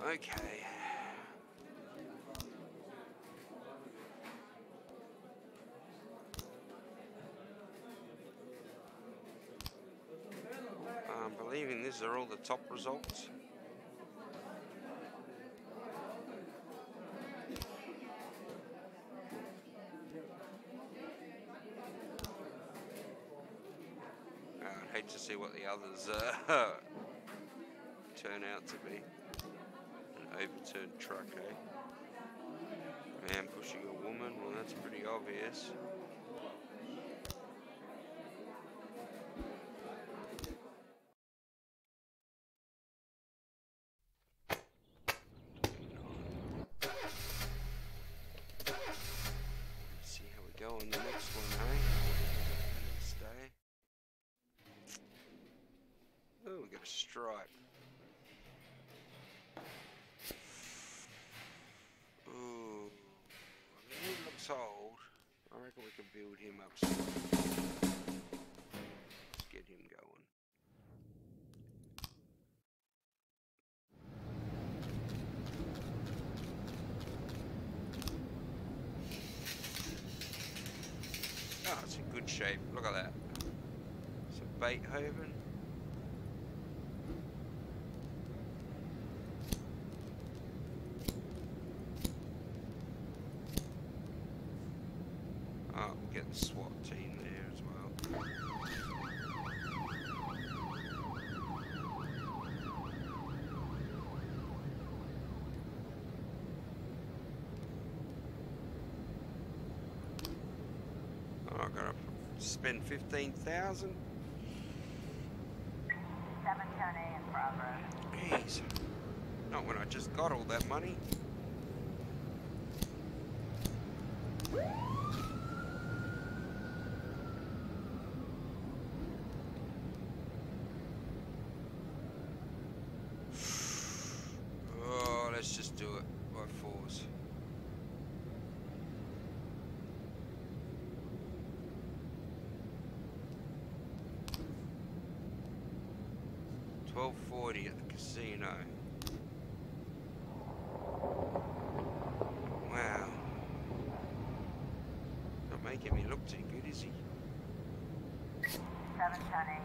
Okay. I'm believing these are all the top results. I'd hate to see what the others turn out to be. An overturned truck, eh? Man pushing a woman, well that's pretty obvious. See how we go on the next one, eh? Next day. Oh, we got a stripe. Ooh, I mean, he looks old. I reckon we can build him up some. Let's get him going. Oh, it's in good shape. Look at that. It's a Beethoven. Oh, we'll get the SWAT team there as well. Oh, I gotta spend 15,000. 710A in progress. Jeez. Not when I just got all that money. Oh, let's just do it by force. $12.40 at the casino. Wow. Not making me look too good, is he? 710A.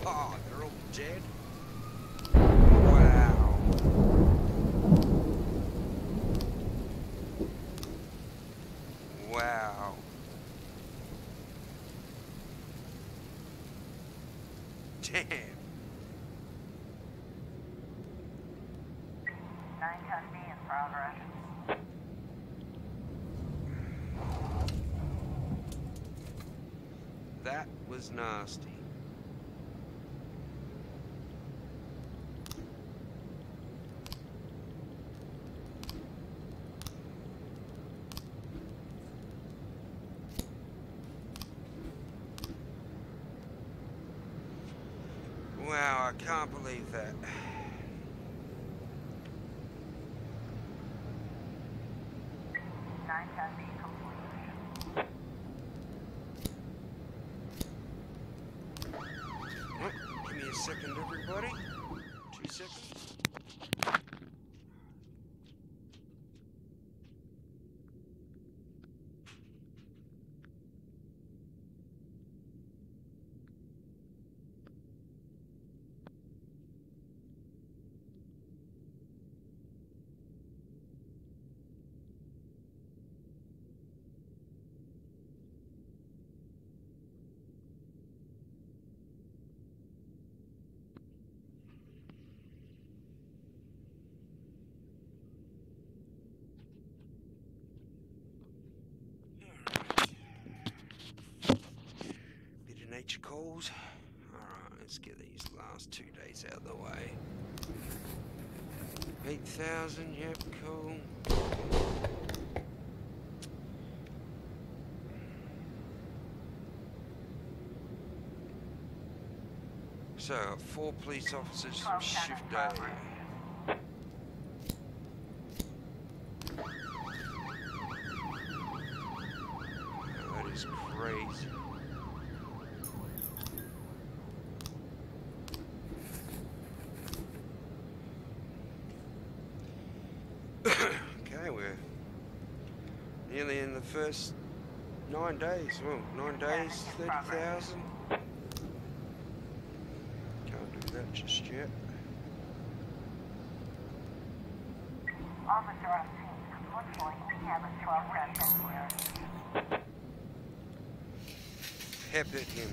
Oh, they're all dead. Wow. Wow. Damn. 910B in progress. That was nasty. Wow, I can't believe that. complete. Oh, give me a second, everybody. 2 seconds. Bit of nature calls. Alright, let's get these last 2 days out of the way. 8,000, yep, cool. So, 4 police officers from shift A. breeze. Okay, we're nearly in the first 9 days. Well, 9 days, 30,000. Can't do that just yet. Officer on scene. Looks like we have a 12 resident here. Pep at him.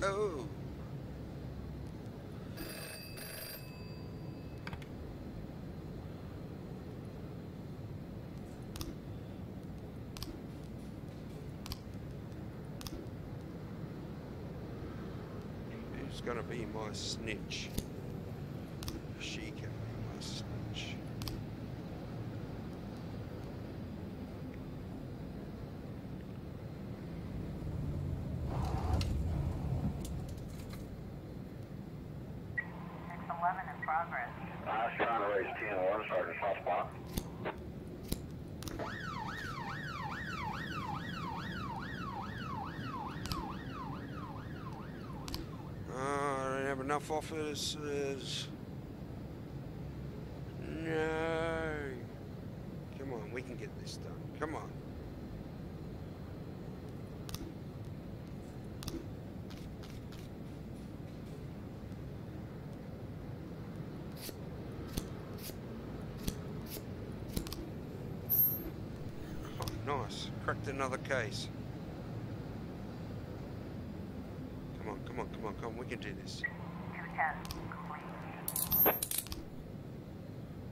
Oh. Who's gonna be my snitch? She can be my snitch. In progress. Trying to raise 10-1, Sergeant Hotspot. I don't have enough officers. No. Come on, we can get this done. Come on. Nice. Cracked another case. Come on, come on, come on, come on. We can do this. 210 complete.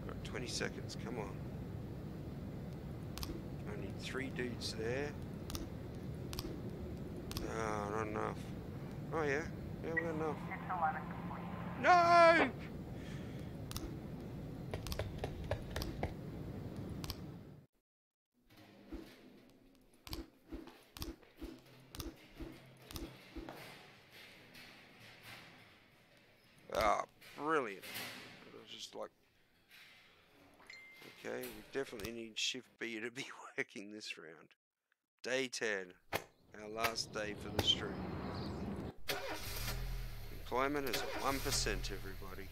Got 20 seconds. Come on. I need 3 dudes there. Ah, not enough. Oh, yeah. Yeah, we got enough. 611 complete. No! Ah, brilliant. It was just like, okay, we definitely need Shift B to be working this round. Day 10, our last day for the stream. Employment is at 1%, everybody.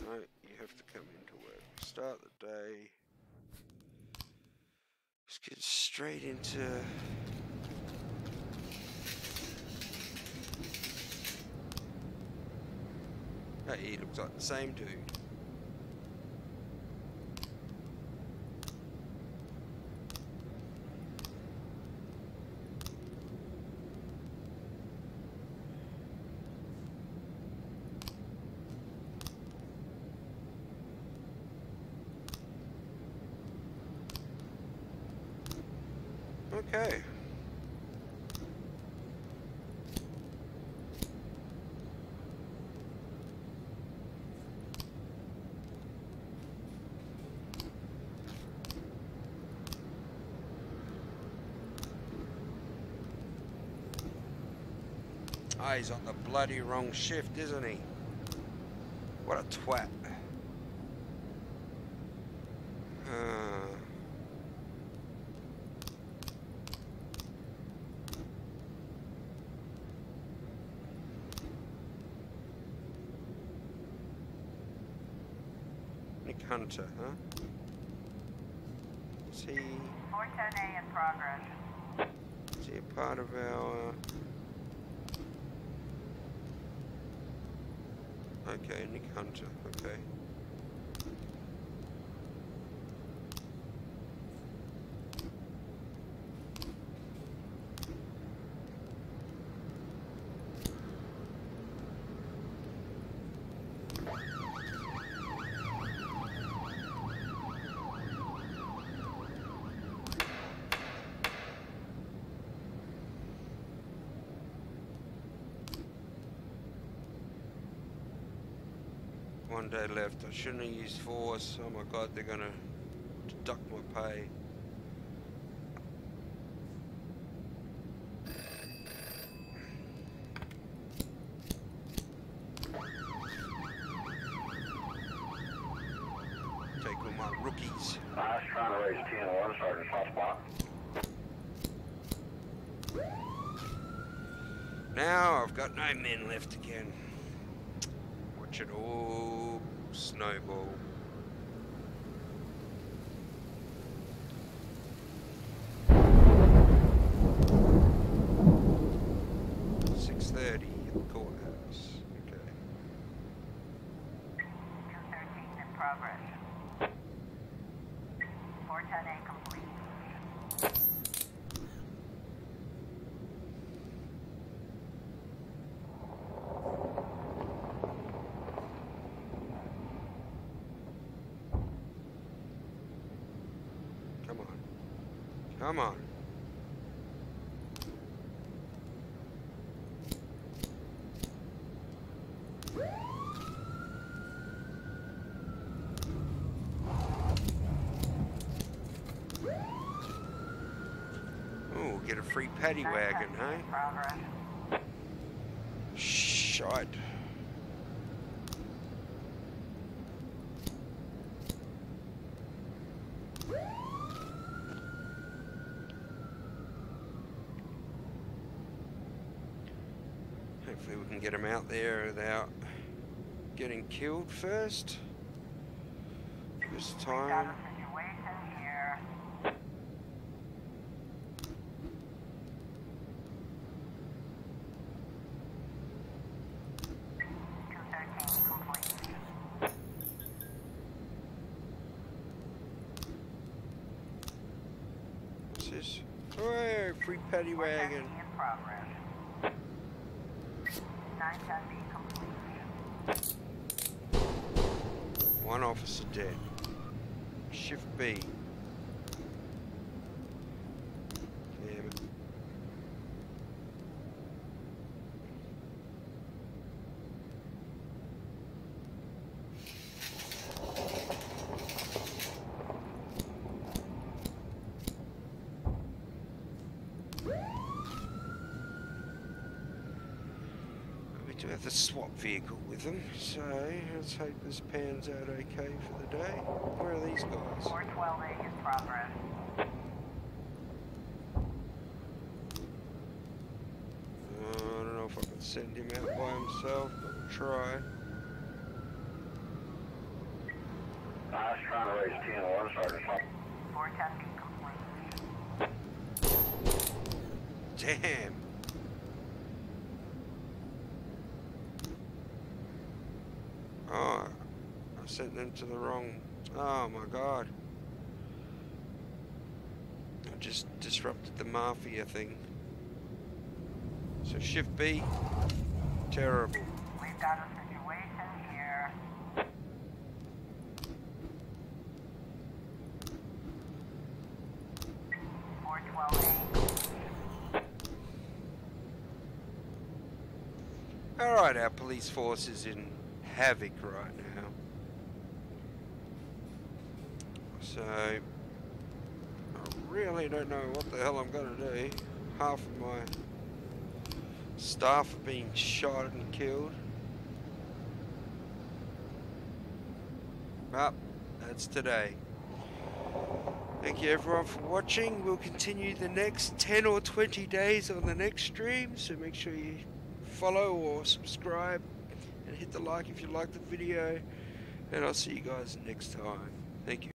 No, you have to come into work. Start the day. Let's get straight into... Hey, he looks like the same dude. Okay. Ah, he's on the bloody wrong shift, isn't he? What a twat. Nick Hunter, huh? Is he... 410A in progress. Is he a part of our... Okay, Nick Hunter, okay. 1 day left. I shouldn't have used force. Oh my god, they're gonna deduct my pay. Take all my rookies. Nice, trying to raise 10-1, Sergeant Hot Spot. Now I've got no men left again. Watch it all snowball. $6:30 at the courthouse. Okay. 213 in progress. 410A complete. Come on. Come on. Oh, get a free paddy wagon, hey? Progress. Shite. Hopefully we can get him out there without getting killed first. This Got a time. situation here. Complete. What's this? Oh, free paddy wagon. 410B in progress. 910B complete. One officer dead. Shift B. Damn it. We do have the swap vehicle with them, so let's hope this pans out okay for the day. Where are these guys? 412A in progress. I don't know if I can send him out by himself, but we'll try. Nice, trying to raise 10-1, Sergeant Hot. 410B complete. Damn. Oh, I sent them to the wrong. Oh my god. I just disrupted the mafia thing. So shift B. Terrible. We've got a situation here. Alright, our police force is in havoc right now. So, I really don't know what the hell I'm going to do. Half of my staff are being shot and killed. But, that's today. Thank you everyone for watching. We'll continue the next 10 or 20 days on the next stream, so make sure you follow or subscribe and hit the like if you like the video, and I'll see you guys next time. Thank you.